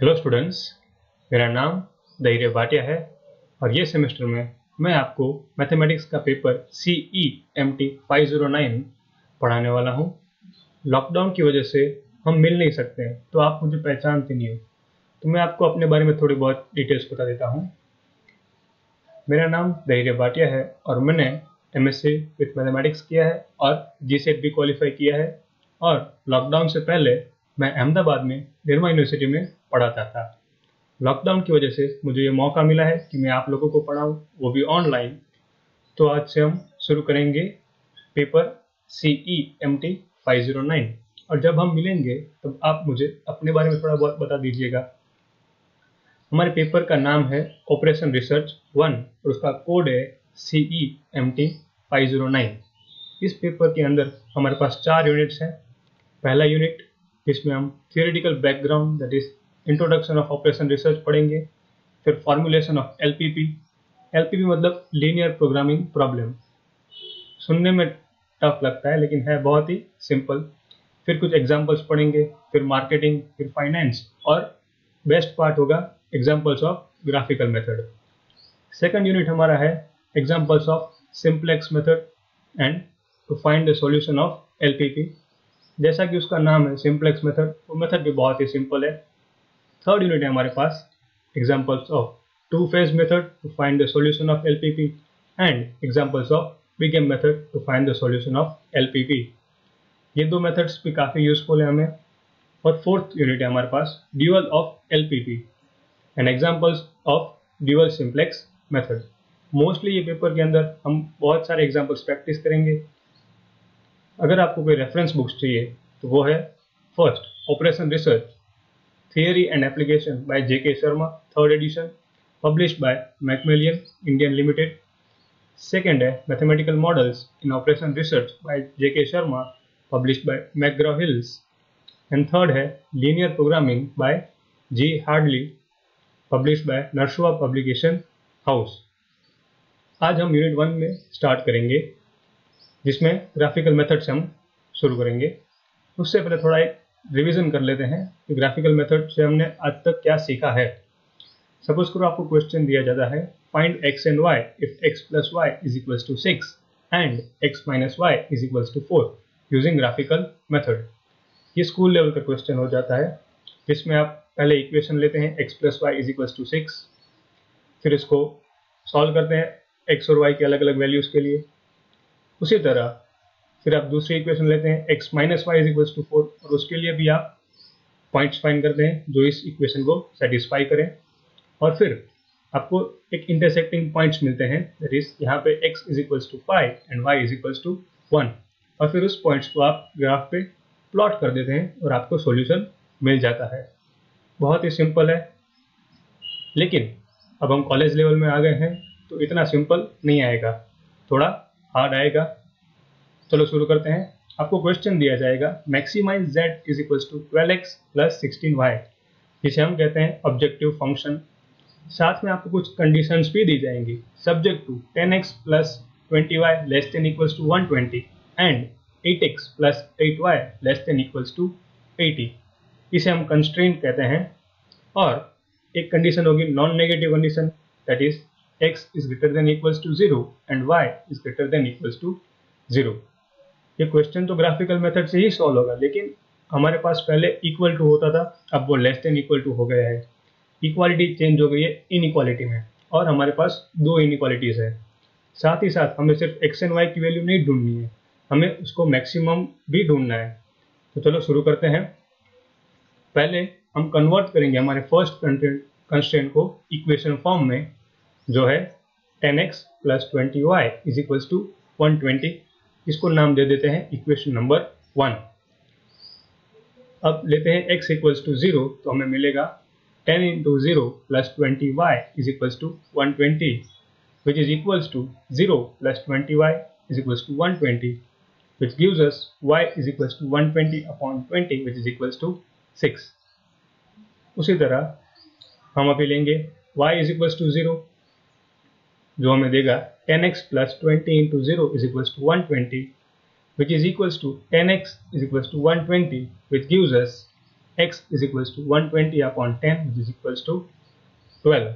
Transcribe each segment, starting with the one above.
Hello students, मेरा नाम धैर्य भाटिया है और ये सेमेस्टर में मैं आपको मैथमेटिक्स का पेपर CEMT 509 पढ़ाने वाला हूँ। लॉकडाउन की वजह से हम मिल नहीं सकते हैं, तो आप मुझे पहचानते नहीं हो, तो मैं आपको अपने बारे में थोड़ी बहुत डिटेल्स बता देता हूँ। मेरा नाम धैर्य भाटिया है और मैंने MSc विथ मैथमेटिक्स किया है और GSET भी क्वालिफाई किया है। और लॉकडाउन से पहले मैं अहमदाबाद में निर्मा यूनिवर्सिटी में पढ़ाता था। लॉकडाउन की वजह से मुझे ये मौका मिला है कि मैं आप लोगों को पढ़ाऊँ, वो भी ऑनलाइन। तो आज से हम शुरू करेंगे पेपर CEMT 509 और जब हम मिलेंगे तब आप मुझे अपने बारे में थोड़ा बहुत बता दीजिएगा। हमारे पेपर का नाम है ऑपरेशन रिसर्च 1 और उसका कोड है CEMT 509। इस पेपर के अंदर हमारे पास 4 यूनिट्स हैं। पहला यूनिट जिसमें हम theoretical background that is introduction of operation research पढ़ेंगे, फिर फॉर्मुलेशन ऑफ LPP मतलब लीनियर प्रोग्रामिंग प्रॉब्लम। सुनने में टफ लगता है लेकिन है बहुत ही सिंपल। फिर कुछ एग्जांपल्स पढ़ेंगे, फिर मार्केटिंग, फिर फाइनेंस और बेस्ट पार्ट होगा examples of graphical method. Second unit हमारा है examples of simplex method and to find the solution of LPP। जैसा कि उसका नाम है सिंप्लेक्स मेथड, वो मेथड भी बहुत ही सिंपल है। थर्ड यूनिट है हमारे पास examples of two phase method to find the solution of LPP and examples of big M method to find the solution of LPP। ये दो मेथड्स भी काफ़ी यूजफुल है हमें। और फोर्थ यूनिट है हमारे पास dual of LPP and examples of dual simplex method. Mostly ये पेपर के अंदर हम बहुत सारे एग्जांपल्स प्रैक्टिस करेंगे। अगर आपको कोई रेफरेंस बुक्स चाहिए तो वो है first operation research theory and application by JK Sharma, third edition, published by Macmillan Indian limited. Second है mathematical models in operation research by JK Sharma, published by McGraw Hills. And third है linear programming by G Hadley, published by Narosa publication house. आज हम unit 1 में start करेंगे जिसमें graphical method से हम शुरू करेंगे। उससे पहले थोड़ा एक रिवीजन कर लेते हैं कि ग्राफिकल मेथड से हमने आज तक क्या सीखा है। सपोज करो आपको क्वेश्चन दिया जाता है find x and y if x plus y is equals to 6 and x minus y is equals to 4 using graphical method. ये स्कूल लेवल का क्वेश्चन हो जाता है जिसमें आप पहले इक्वेशन लेते हैं x plus y is equals to 6, फिर इसको सॉल्व करते हैं x और y के अलग अलग वैल्यूज के लिए। उसी तरह फिर आप दूसरी इक्वेशन लेते हैं x minus y is equals to 4 और उसके लिए भी आप पॉइंट्स फाइंड करते हैं जो इस इक्वेशन को सेटिस्फाई करें। और फिर आपको एक इंटरसेक्टिंग पॉइंट्स मिलते हैं, दैट इज यहाँ पे x is equals to 5 and y is equals to 1 और फिर उस पॉइंट्स को आप ग्राफ पे प्लॉट कर देते हैं और आपको सॉल्यूशन मिल जाता है। बहुत ही सिंपल है, लेकिन अब हम कॉलेज लेवल में आ गए हैं तो इतना सिंपल नहीं आएगा, थोड़ा हार्ड आएगा। चलो शुरू करते हैं। आपको क्वेश्चन दिया जाएगा maximise z is equals to 12x plus 16y, जिसे हम कहते हैं ऑब्जेक्टिव फंक्शन। साथ में आपको कुछ कंडीशंस भी दी जाएंगी, subject to 10x plus 20y less than equals to 120 and 8x plus 8y less than equals to 80। इसे हम कंस्ट्रेंट कहते हैं। और एक कंडीशन होगी non negative condition, that is x is greater than equals to 0 and y is greater than equals to 0। ये question तो graphical method से ही सॉल्व होगा, लेकिन हमारे पास पहले इक्वल टू होता था, अब वो लेस देन इक्वल टू हो गया है। इक्वालिटी चेंज हो गई है इनइक्वालिटी में और हमारे पास दो इनइक्वालिटीज है। साथ ही साथ हमें सिर्फ x एंड y की वैल्यू नहीं ढूंढनी है, हमें उसको मैक्सिमम भी ढूंढना है। तो चलो शुरू करते हैं। पहले हम कन्वर्ट करेंगे हमारे फर्स्ट कंस्ट्रेंट को इक्वेशन फॉर्म में, जो है 10x plus 20y is equals to 120। इसको नाम दे देते हैं इक्वेशन नंबर 1। अब लेते हैं x इक्वल्स टू 0 तो हमें मिलेगा 10 into 0 plus 20y is equals to 120 which is equals to 0 plus 20y is equals to 120 which gives us y is equals to 120 upon 20 which is equals to 6। उसी तरह हम अभी लेंगे y is equals to 0 जो हमें देगा 10x plus 20 into 0 is equals to 120 which is equals to 10x is equals to 120 which gives us x is equals to 120 upon 10 which is equals to 12।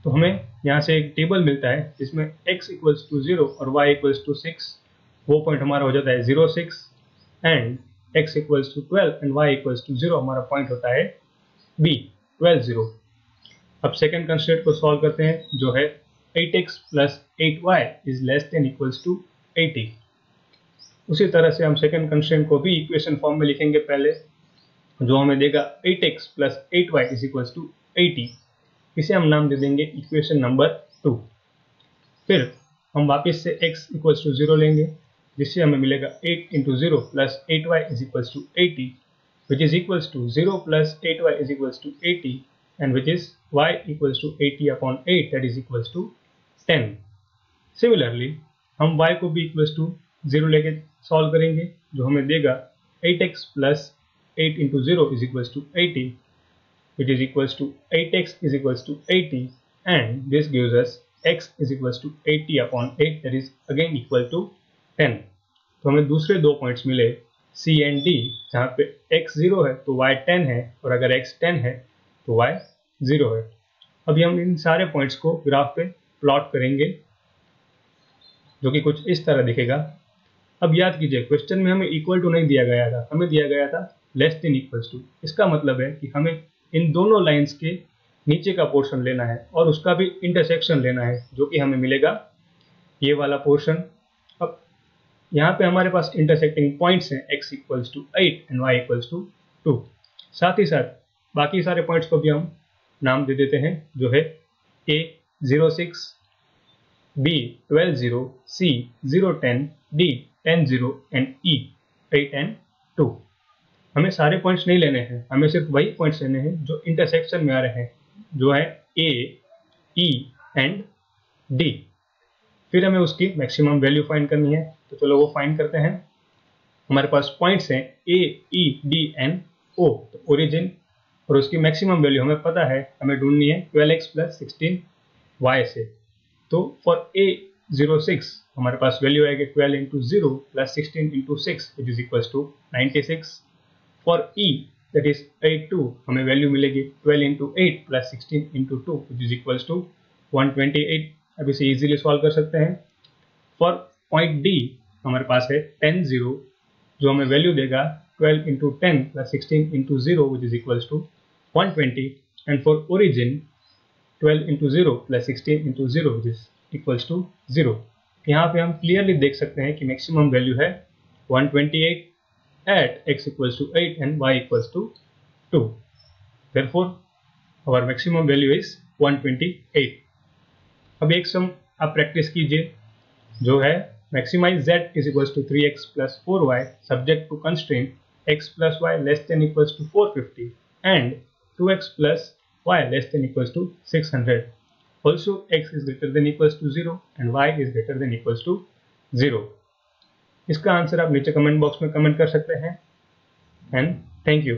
तो हमें यहाँ से एक टेबल मिलता है जिसमें x इक्वल्स टू 0 और y इक्वल्स टू 6, वो पॉइंट हमारा हो जाता है 0 6, and x equals to 12 and y equals to 0 हमारा पॉइंट होता है b 12 0। अब सेकेंड कंस्ट्रेंट को सॉल्व करते हैं जो है 8x plus 8y is less than equals to 80। उसी तरह से हम सेकेंड कंस्ट्रेंट को भी इक्वेशन फॉर्म में लिखेंगे पहले, जो हमें देगा 8x plus 8y is equals to 80। इसे हम नाम दे देंगे इक्वेशन नंबर 2। फिर हम वापस से x इक्वल्स टू 0 लेंगे, जिससे हमें मिलेगा 8 into 0 plus 8y is equals to 80 which is equals to 0 plus 8y is equals to 80 and which is y equals to 80 upon 8 that is equals to 10। Similarly हम y को भी equals to 0 लेके solve करेंगे, जो हमें देगा 8x plus 8 into 0 is equals to 80 which is equals to 8x is equals to 80 and this gives us x is equals to 80 upon 8 that is again equal to 10। तो हमें दूसरे दो points मिले C and D, जहाँ पे x 0 है तो y 10 है और अगर x 10 है तो y 0 है। अभी हम इन सारे पॉइंट्स को ग्राफ पे प्लॉट करेंगे जो कि कुछ इस तरह दिखेगा। अब याद कीजिए क्वेश्चन में हमें इक्वल टू नहीं दिया गया था, हमें दिया गया था लेस देन इक्वल्स टू। इसका मतलब है कि हमें इन दोनों लाइंस के नीचे का पोर्शन लेना है और उसका भी इंटरसेक्शन लेना है, जो कि हमें मिलेगा ये वाला पोर्शन। अब यहाँ पे हमारे पास इंटरसेक्टिंग पॉइंट्स हैं x equals to 8 and y equals to 2। साथ ही साथ बाकी सारे पॉइंट्स को भी हम नाम दे देते हैं, जो है a 0 6, b 12 0, c 0 10, d 10 0 and e 8 and 2। हमें सारे पॉइंट्स नहीं लेने हैं, हमें सिर्फ वही पॉइंट्स लेने हैं जो इंटरसेक्शन में आ रहे हैं, जो है A, E एंड D। फिर हमें उसकी मैक्सिमम वैल्यू फाइंड करनी है, तो चलो वो फाइंड करते हैं। हमारे पास पॉइंट्स हैं A, E, D and O। तो ओरिजिन और उसकी मैक्सिमम वैल्यू हमें पता है, हमें ढूंढनी है 12x प्लस 16y से। तो फॉर A 0 6 हमारे पास वैल्यू आएगी 12 into 0 plus 16 into 6 which is equals to 96। For E that is 8 2 हमें वैल्यू मिलेगी 12 into 8 plus 16 into 2 which is equals to 128। अब इसे इजीली सॉल्व कर सकते हैं। फॉर पॉइंट D हमारे पास है 10 0, जो हमें वैल्यू देगा 12 into 10 plus 16 into 0 which is equals to 120। And for origin 12 into 0 plus 16 into 0 which is equals to 0। यहाँ पे हम क्लियरली देख सकते हैं कि मैक्सिमम वैल्यू है 128 at x equals to 8 and y equals to 2. Therefore, our maximum value is 128. अब एक सम आप प्रैक्टिस कीजिए, जो है maximize z is equals to 3x plus 4y subject to constraint x plus y less than equals to 450 and 2x plus y less than equals to 600. Also, x is greater than equals to 0 and y is greater than equals to 0. इसका answer आप नीचे comment box में comment कर सकते हैं and thank you.